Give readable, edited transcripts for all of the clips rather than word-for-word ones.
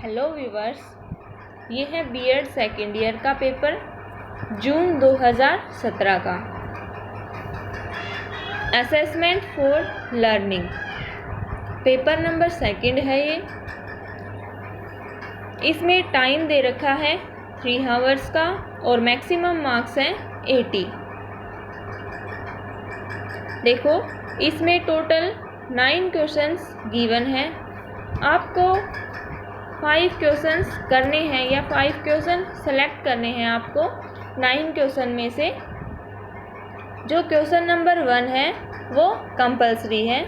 Hello viewers, ये है BEd second year का पेपर जून 2017 का assessment for learning paper number second है ये। इसमें टाइम दे रखा है 3 आवर्स का और मैक्सिमम मार्क्स हैं 80। देखो, इसमें टोटल 9 क्वेश्चंस गिवन है। आपको 5 क्वेश्चंस करने हैं या 5 क्वेश्चन सेलेक्ट करने हैं आपको 9 क्वेश्चन में से। जो क्वेश्चन नंबर 1 है वो कंपल्सरी है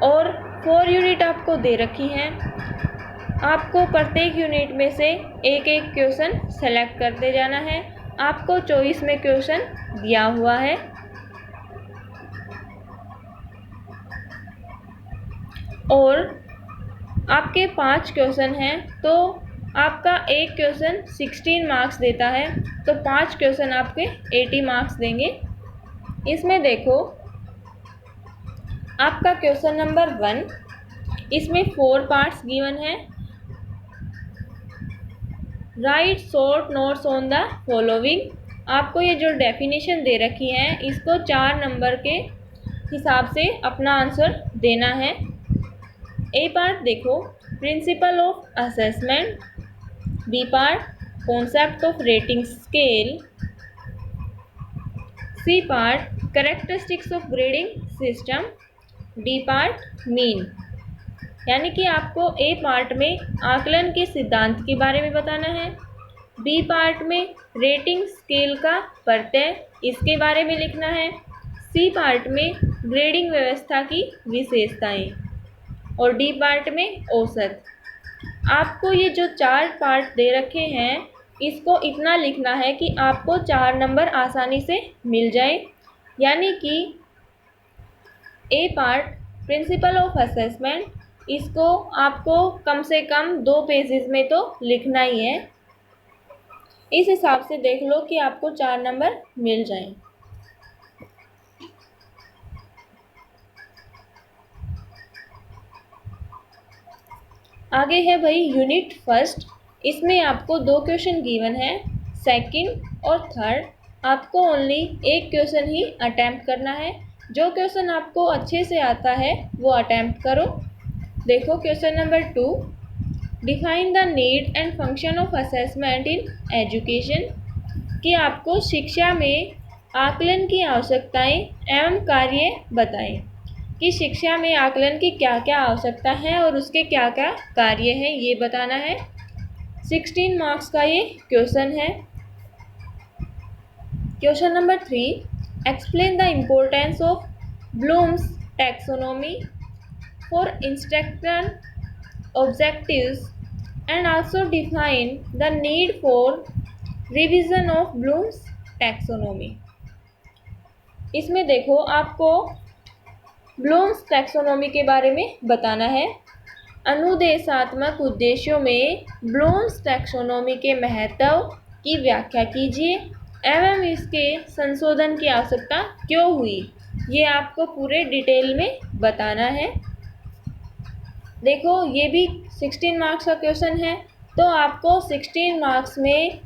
और 4 यूनिट आपको दे रखी हैं। आपको प्रत्येक यूनिट में से एक एक क्वेश्चन सेलेक्ट करते जाना है। आपको चॉइस में क्वेश्चन दिया हुआ है और आपके 5 क्वेश्चन हैं तो आपका एक क्वेश्चन 16 मार्क्स देता है, तो 5 क्वेश्चन आपके 80 मार्क्स देंगे। इसमें देखो, आपका क्वेश्चन नंबर 1, इसमें 4 पार्ट्स गिवन है। Right short notes on the following. आपको ये जो डेफिनेशन दे रखी है इसको 4 नंबर के हिसाब से अपना आंसर देना है। ए पार्ट देखो, principle of assessment. B part, concept of rating scale. C part, characteristics of grading system. D part, mean. यानी कि आपको ए पार्ट में आकलन के सिद्धांत के बारे में बताना है। बी पार्ट में रेटिंग स्केल का प्रत्यय, इसके बारे में लिखना है। सी पार्ट में ग्रेडिंग व्यवस्था की विशेषताएं और डी पार्ट में औसत। आपको ये जो 4 पार्ट दे रखे हैं इसको इतना लिखना है कि आपको 4 नंबर आसानी से मिल जाए। यानी कि ए पार्ट, प्रिंसिपल ऑफ असेसमेंट, इसको आपको कम से कम 2 पेजेस में तो लिखना ही है। इस हिसाब से देख लो कि आपको 4 नंबर मिल जाएं। आगे है भाई यूनिट फर्स्ट। इसमें आपको 2 क्वेश्चन गिवन है, सेकंड और थर्ड। आपको ओनली एक क्वेश्चन ही अटेम्प्ट करना है। जो क्वेश्चन आपको अच्छे से आता है वो अटेम्प्ट करो। देखो question number 2, define the need and function of assessment in education. कि आपको शिक्षा में आकलन की आवश्यकताएं एवं कार्य बताएं कि शिक्षा में आकलन की क्या क्या आवश्यकता है और उसके क्या क्या कार्य हैं, ये बताना है। 16 मार्क्स का ये क्वेश्चन है। Question number 3, explain the importance of Bloom's taxonomy for instructional objectives and also define the need for revision of Bloom's taxonomy. इसमें देखो, आपको ब्लूम्स टैक्सोनॉमी के बारे में बताना है। अनुदेशात्मक उद्देश्यों में ब्लूम्स टैक्सोनॉमी के महत्व की व्याख्या कीजिए एवं इसके संशोधन की आवश्यकता क्यों हुई, ये आपको पूरे डिटेल में बताना है। देखो, ये भी 16 मार्क्स का क्वेश्चन है, तो आपको 16 मार्क्स में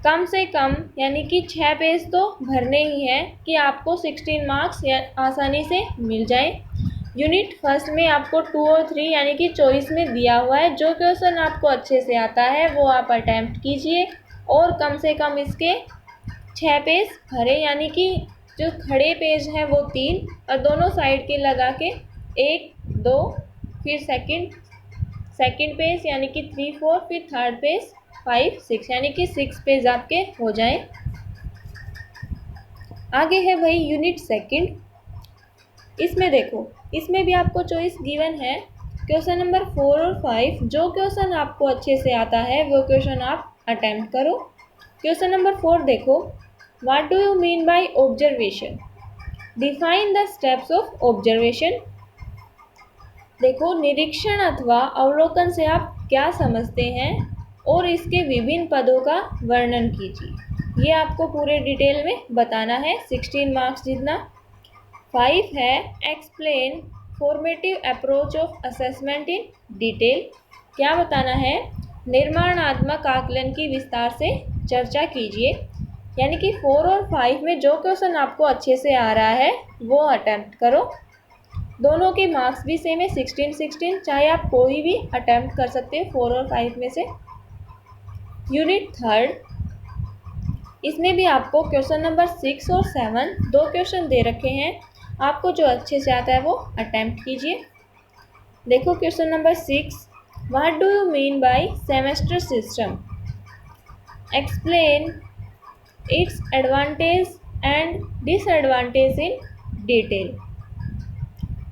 कम से कम यानी कि 6 पेज तो भरने ही हैं कि आपको 16 मार्क्स आसानी से मिल जाए। यूनिट फर्स्ट में आपको 2 और 3 यानी कि चॉइस में दिया हुआ है। जो क्वेश्चन आपको अच्छे से आता है वो आप अटेम्प्ट कीजिए और कम से कम इसके 6 पेज भरें। यानी कि जो खड़े पेज हैं वो 3 और दोनों साइड के लगा के 1, 2, फिर सेकंड पेज यानी कि 3, 4, फिर थर्ड पेज 5, 6 यानी कि 6 पेज आपके हो जाएं। आगे है भाई यूनिट सेकंड। इसमें देखो, इसमें भी आपको चॉइस गिवन है। क्वेश्चन नंबर 4 और 5, जो क्वेश्चन आपको अच्छे से आता है वो क्वेश्चन आप अटेम्प्ट करो। क्वेश्चन नंबर 4 देखो, what do you mean by observation, define the steps of observation. देखो, निरीक्षण अथवा अवलोकन से आप क्या समझते हैं और इसके विभिन्न पदों का वर्णन कीजिए। ये आपको पूरे डिटेल में बताना है। 16 मार्क्स जितना। 5 है, explain formative approach of assessment in detail. क्या बताना है? निर्माणात्मक आकलन की विस्तार से चर्चा कीजिए। यानी कि 4 और 5 में जो क्वेश्चन आपको अच्छे से आ रहा है वो अटेम्प्ट करो। दोनों के मार्क्स भी सेम है, 16-16, चाहे आप कोई भी अटेम्प्ट कर सकते हो 4 और 5 में से। यूनिट 3, इसमें भी आपको क्वेश्चन नंबर 6 और 7 दो क्वेश्चन दे रखे हैं। आपको जो अच्छे से आता है वो अटेम्प्ट कीजिए। देखो question number 6, what do you mean by semester system? Explain it's advantage and disadvantage in detail.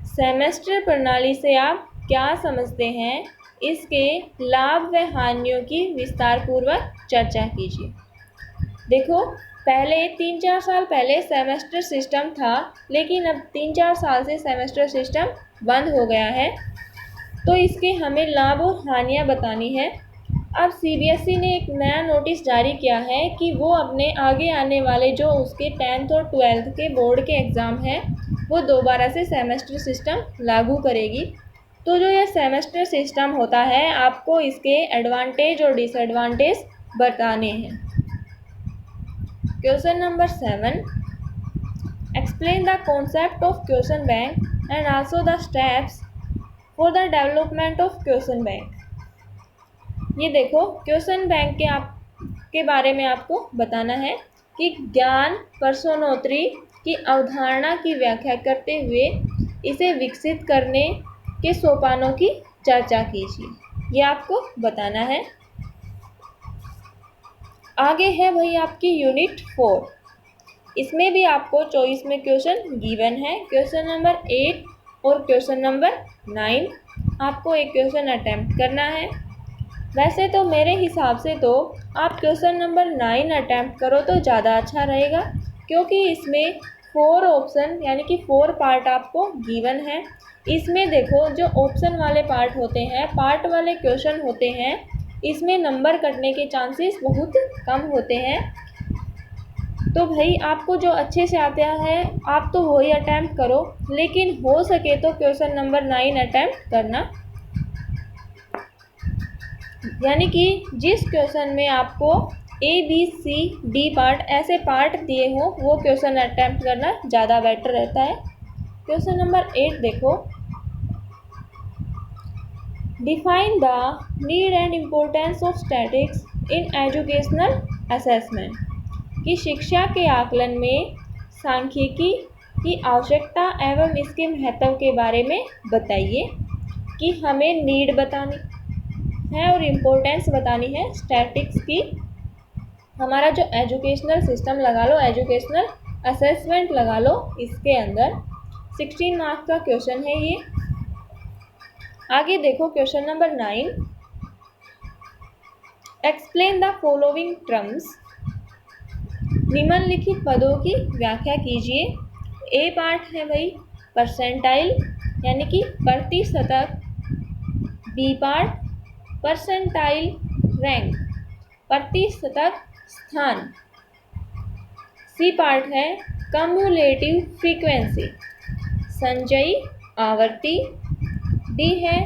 Semester प्रणाली से आप क्या समझते हैं? इसके लाभ व हानियों की विस्तार पूर्वक चर्चा कीजिए। देखो, पहले 3-4 साल पहले सेमेस्टर सिस्टम था, लेकिन अब 3-4 साल से सेमेस्टर सिस्टम बंद हो गया है। तो इसके हमें लाभ और हानियाँ बतानी है। अब सीबीएसई ने एक नया नोटिस जारी किया है कि वो अपने आगे आने वाले जो उसके 10th और 12th के बोर्ड के एग्ज़ाम हैं वो दोबारा से सेमेस्टर सिस्टम लागू करेगी। तो जो यह सेमेस्टर सिस्टम होता है आपको इसके एडवांटेज और डिसएडवांटेज बताने हैं। Question number 7, explain the concept of question bank and also the steps for the development of question bank. ये देखो, क्वेश्चन बैंक के बारे में आपको बताना है कि ज्ञान प्रश्नोत्तरी की अवधारणा की व्याख्या करते हुए इसे विकसित करने के सोपानों की चर्चा कीजिए। ये आपको बताना है। आगे है भाई आपकी यूनिट 4। इसमें भी आपको चॉइस में क्वेश्चन गिवन है। क्वेश्चन नंबर 8 और क्वेश्चन नंबर 9 आपको एक क्वेश्चन अटेम्प्ट करना है। वैसे तो मेरे हिसाब से तो आप क्वेश्चन नंबर 9 अटेम्प्ट करो तो ज़्यादा अच्छा रहेगा, क्योंकि इसमें 4 ऑप्शन यानी कि 4 पार्ट आपको गिवन है। इसमें देखो, जो ऑप्शन वाले पार्ट होते हैं, पार्ट वाले क्वेश्चन होते हैं, इसमें नंबर कटने के चांसेस बहुत कम होते हैं। तो भाई आपको जो अच्छे से आता है आप तो वही अटेम्प्ट करो, लेकिन हो सके तो क्वेश्चन नंबर 9 अटेम्प्ट करना। यानी कि जिस क्वेश्चन में आपको ABCD पार्ट ऐसे पार्ट दिए हो वो क्वेश्चन अटेम्प्ट करना ज़्यादा बेटर रहता है। क्वेश्चन नंबर 8 देखो, define the need and importance of statics in educational assessment. कि शिक्षा के आकलन में सांख्यिकी की आवश्यकता एवं इसके महत्व के बारे में बताइए। कि हमें नीड बतानी है और इम्पोर्टेंस बतानी है स्टैटिक्स की। हमारा जो एजुकेशनल सिस्टम लगा लो, एजुकेशनल असेसमेंट लगा लो, इसके अंदर 16 मार्क्स का क्वेश्चन है ये। आगे देखो question number 9, explain the following terms. निम्नलिखित पदों की व्याख्या कीजिए। ए पार्ट है भाई परसेंटाइल यानी कि प्रतिशतक। बी पार्ट परसेंटाइल रैंक, प्रतिशतक स्थान। सी पार्ट है कम्युलेटिव फ्रीक्वेंसी, संचयी आवृत्ति। डी है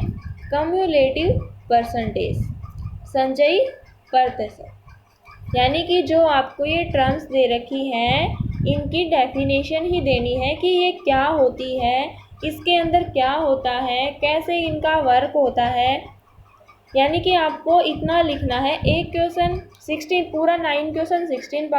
कम्युलेटिव परसेंटेज, संचयी प्रतिशत। यानी कि जो आपको ये टर्म्स दे रखी हैं इनकी डेफिनेशन ही देनी है कि ये क्या होती है, इसके अंदर क्या होता है, कैसे इनका वर्क होता है। यानी कि आपको इतना लिखना है। एक क्वेश्चन 16 पूरा 9 क्वेश्चन 16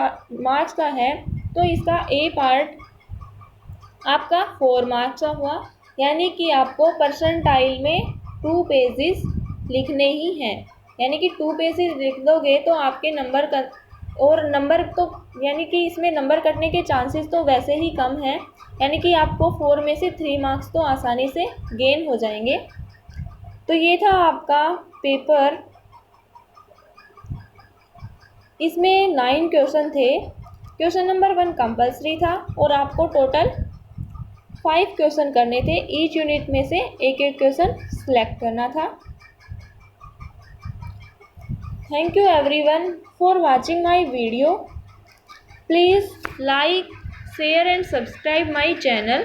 मार्क्स का है, तो इसका ए पार्ट आपका 4 मार्क्स का हुआ। यानी कि आपको परसेंटाइल में 2 पेजेस लिखने ही हैं। यानी कि 2 पेजेस लिख दोगे तो आपके नंबर का और नंबर तो यानी कि इसमें नंबर कटने के चांसेस तो वैसे ही कम हैं। यानी कि आपको 4 में से 3 मार्क्स तो आसानी से गेन हो जाएंगे। तो ये था आपका पेपर। इसमें 9 क्वेश्चन थे। क्वेश्चन नंबर 1 कंपल्सरी था और आपको टोटल 5 क्वेश्चन करने थे। ईच यूनिट में से एक एक क्वेश्चन सिलेक्ट करना था। Thank you everyone for watching my video. Please like, share and subscribe my channel.